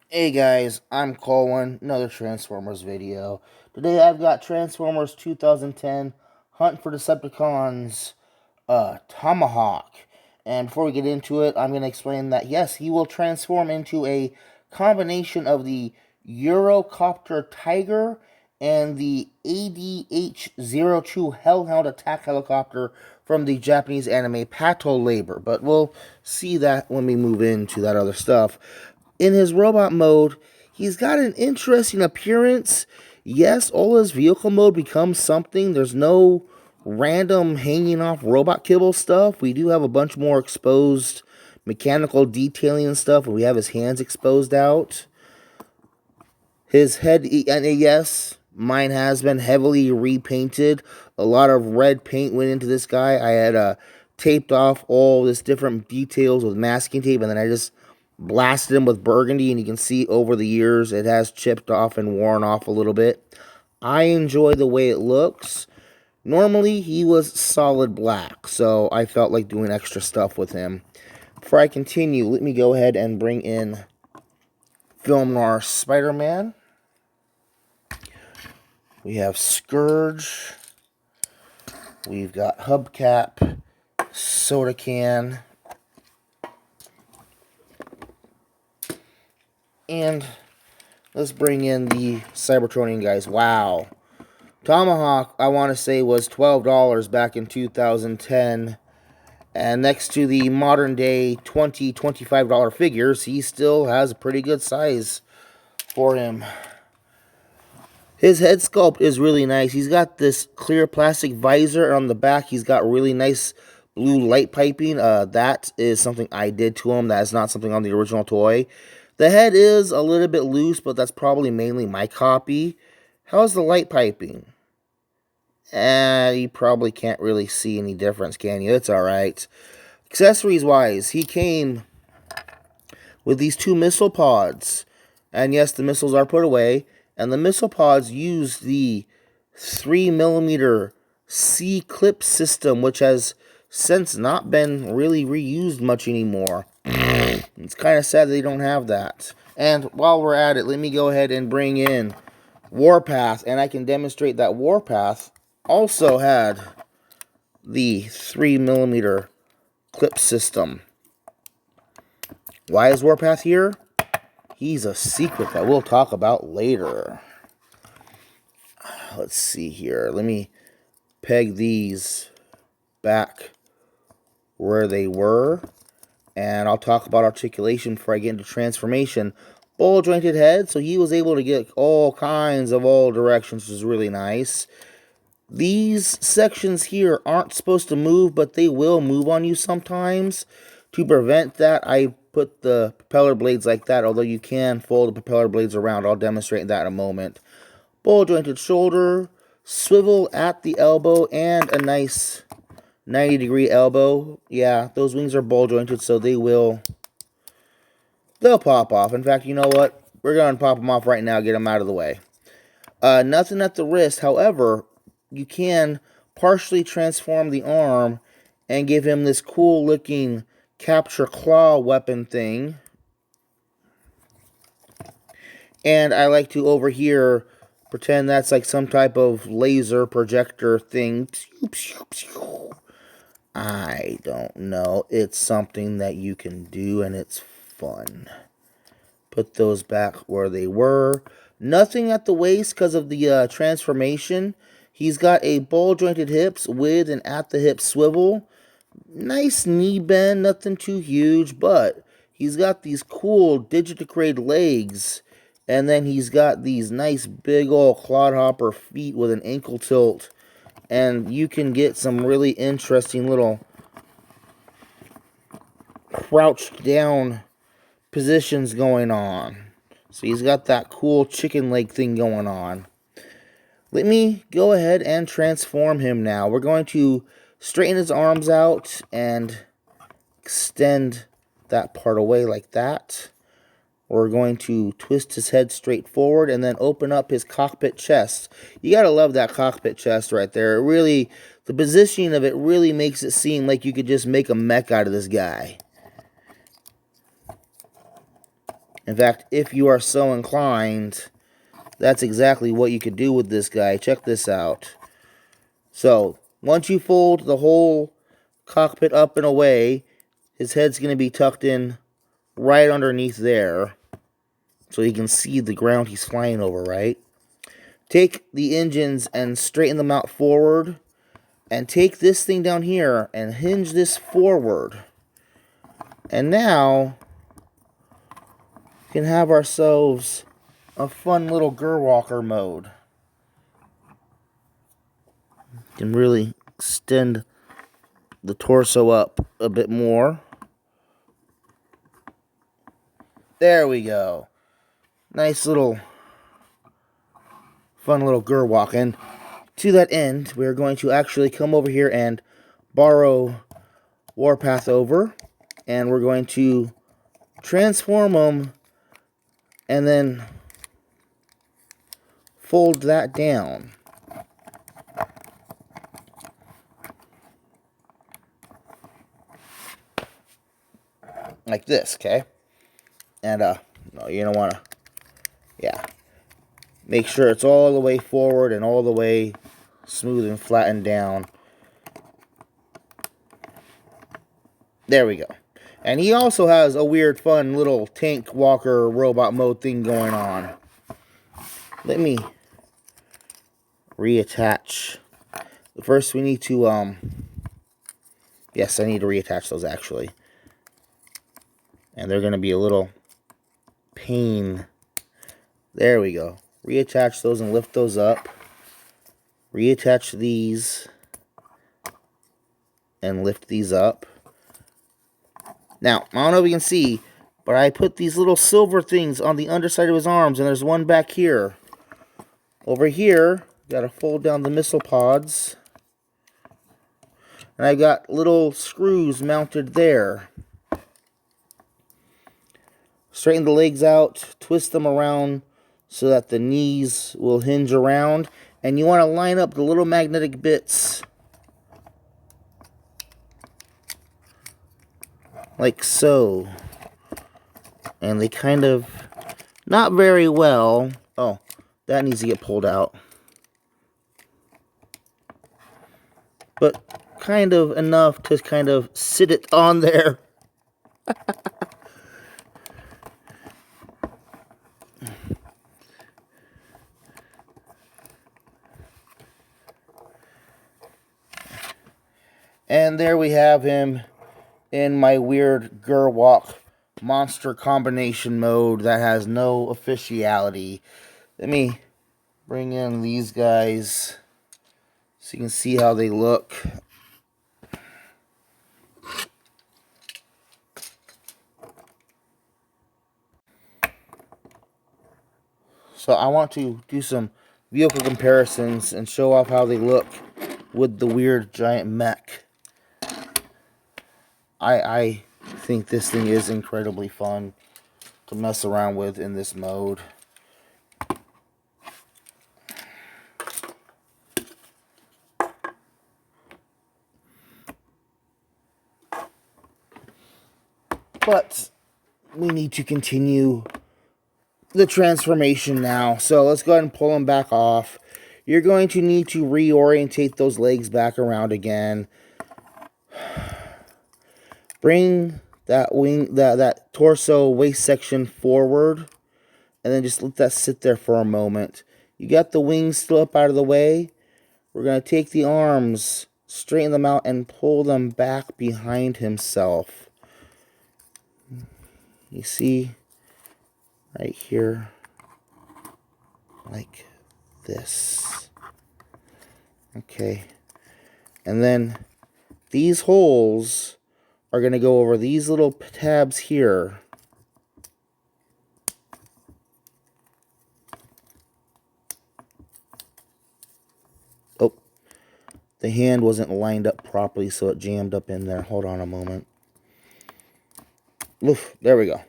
Hey guys, I'm Colwen, another Transformers video. Today I've got Transformers 2010 Hunt for Decepticons Tomahawk. And before we get into it, I'm going to explain that yes, he will transform into a combination of the Eurocopter Tiger and the ADH-02 Hellhound attack helicopter from the Japanese anime Pato Labor. But we'll see that when we move into that other stuff. In his robot mode, he's got an interesting appearance. Yes, all his vehicle mode becomes something. There's no random hanging off robot kibble stuff. We do have a bunch more exposed mechanical detailing and stuff. We have his hands exposed out. His head, and yes, mine has been heavily repainted. A lot of red paint went into this guy. I had taped off all this different details with masking tape, and then I just blasted him with burgundy, and you can see over the years it has chipped off and worn off a little bit. I enjoy the way it looks. Normally, he was solid black, so I felt like doing extra stuff with him. Before I continue, let me go ahead and bring in Film Noir Spider-Man. We have Scourge. We've got Hubcap, Soda Can, and let's bring in the Cybertronian guys. Wow. Tomahawk, I want to say, was $12 back in 2010. And next to the modern day $20, $25 figures, he still has a pretty good size for him. His head sculpt is really nice. He's got this clear plastic visor, and on the back he's got really nice blue light piping. That is something I did to him. That is not something on the original toy. The head is a little bit loose, but that's probably mainly my copy. How's the light piping? You probably can't really see any difference, can you? It's alright. Accessories-wise, he came with these two missile pods. And yes, the missiles are put away. And the missile pods use the 3mm C-clip system, which has since not been really reused much anymore. It's kind of sad they don't have that. And while we're at it, let me go ahead and bring in Warpath, and I can demonstrate that Warpath also had the 3mm clip system. Why is Warpath here? He's a secret that we'll talk about later. Let's see here. Let me peg these back where they were. And I'll talk about articulation before I get into transformation. Ball jointed head, so he was able to get all kinds of all directions, which is really nice. These sections here aren't supposed to move, but they will move on you sometimes. To prevent that, I put the propeller blades like that, although you can fold the propeller blades around. I'll demonstrate that in a moment. Ball jointed shoulder, swivel at the elbow, and a nice 90-degree elbow. Yeah, those wings are ball jointed, so they'll pop off. In fact, you know what? We're going to pop them off right now, get them out of the way. Nothing at the wrist. However, you can partially transform the arm and give him this cool looking capture claw weapon thing. And I like to over here pretend that's like some type of laser projector thing. I don't know. It's something that you can do, and it's fun. Put those back where they were. Nothing at the waist because of the transformation. He's got a ball jointed hips with an at the hip swivel. Nice knee bend, nothing too huge, but he's got these cool digitigrade legs. And then he's got these nice big old clodhopper feet with an ankle tilt. And you can get some really interesting little crouched down positions going on. So he's got that cool chicken leg thing going on. Let me go ahead and transform him now. We're going to straighten his arms out and extend that part away like that. We're going to twist his head straight forward and then open up his cockpit chest. You gotta love that cockpit chest right there. It really, the positioning of it really makes it seem like you could just make a mech out of this guy. In fact, if you are so inclined, that's exactly what you could do with this guy. Check this out. So, once you fold the whole cockpit up and away, his head's going to be tucked in right underneath there. So you can see the ground he's flying over, right? Take the engines and straighten them out forward. And take this thing down here and hinge this forward. And now, we can have ourselves a fun little Gerwalker mode. You can really extend the torso up a bit more. There we go. Nice little, fun little Gerwalk. And to that end, we're going to actually come over here and borrow Warpath over. And we're going to transform them and then fold that down. Like this, okay? And, no, you don't want to, yeah. Make sure it's all the way forward and all the way smooth and flattened down. There we go. And he also has a weird, fun little tank walker robot mode thing going on. Let me reattach. First, we need to, yes, I need to reattach those, actually. And they're going to be a little pain. There we go. Reattach those and lift those up. Reattach these and lift these up. Now, I don't know if you can see, but I put these little silver things on the underside of his arms, and there's one back here. Over here, got to fold down the missile pods. And I've got little screws mounted there. Straighten the legs out, twist them around so that the knees will hinge around. And you want to line up the little magnetic bits like so. And they kind of, not very well. Oh, that needs to get pulled out. But kind of enough to kind of sit it on there. And there we have him in my weird Gerwalk monster combination mode that has no officiality. Let me bring in these guys so you can see how they look. So I want to do some vehicle comparisons and show off how they look with the weird giant mech. I think this thing is incredibly fun to mess around with in this mode. But we need to continue the transformation now. So let's go ahead and pull them back off. You're going to need to reorientate those legs back around again. Bring that wing, that torso waist section forward, and then just let that sit there for a moment. You got the wings still up out of the way. We're going to take the arms, straighten them out, and pull them back behind himself. You see, right here, like this. Okay. And then these holes are going to go over these little tabs here. Oh, the hand wasn't lined up properly, so it jammed up in there. Hold on a moment. Oof, there we go.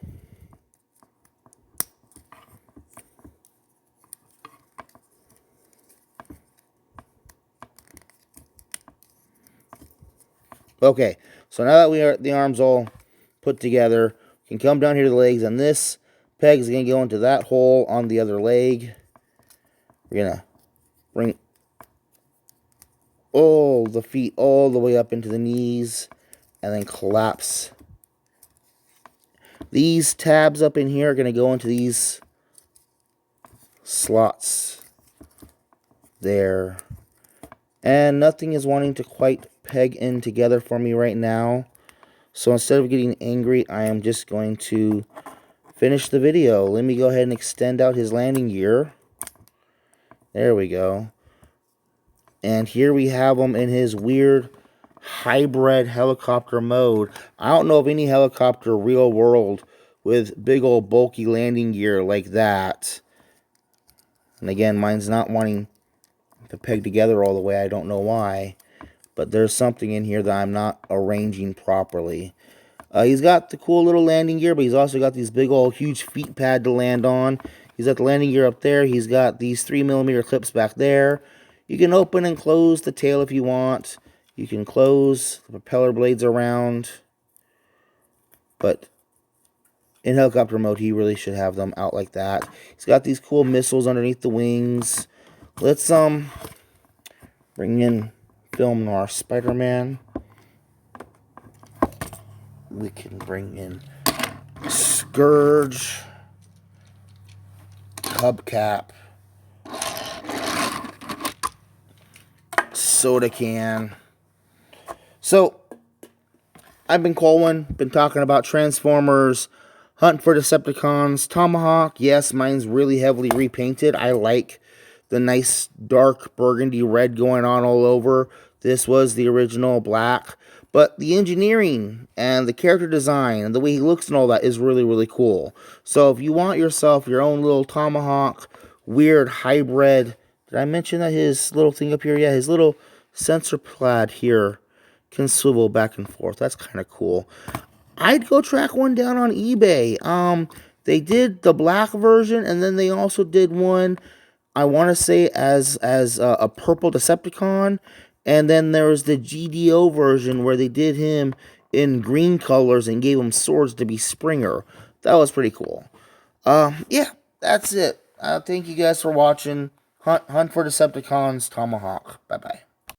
Okay, so now that we are the arms all put together, we can come down here to the legs, and this peg is going to go into that hole on the other leg. We're going to bring all the feet all the way up into the knees and then collapse. These tabs up in here are going to go into these slots there. And nothing is wanting to quite peg in together for me right now. So instead of getting angry, I am just going to finish the video. Let me go ahead and extend out his landing gear. There we go. And here we have him in his weird hybrid helicopter mode. I don't know of any helicopter real world with big old bulky landing gear like that. And again, mine's not wanting to peg together all the way. I don't know why. But there's something in here that I'm not arranging properly. He's got the cool little landing gear, but he's also got these big old huge feet pad to land on. He's got the landing gear up there. He's got these 3mm clips back there. You can open and close the tail if you want. You can close the propeller blades around. But in helicopter mode, he really should have them out like that. He's got these cool missiles underneath the wings. Let's bring in Film Noir Spider-Man. We can bring in Scourge, Hubcap, Soda Can. So, I've been Colwen, been talking about Transformers, Hunt for Decepticons, Tomahawk. Yes, mine's really heavily repainted. I like the nice dark burgundy red going on all over. This was the original black. But the engineering and the character design and the way he looks and all that is really, really cool. So if you want yourself your own little Tomahawk weird hybrid, did I mention that his little thing up here? Yeah, his little sensor pad here can swivel back and forth. That's kind of cool. I'd go track one down on eBay. They did the black version, and then they also did one, I want to say, as a purple Decepticon. And then there was the GDO version where they did him in green colors and gave him swords to be Springer. That was pretty cool. Yeah, that's it. Thank you guys for watching. Hunt for Decepticons, Tomahawk. Bye-bye.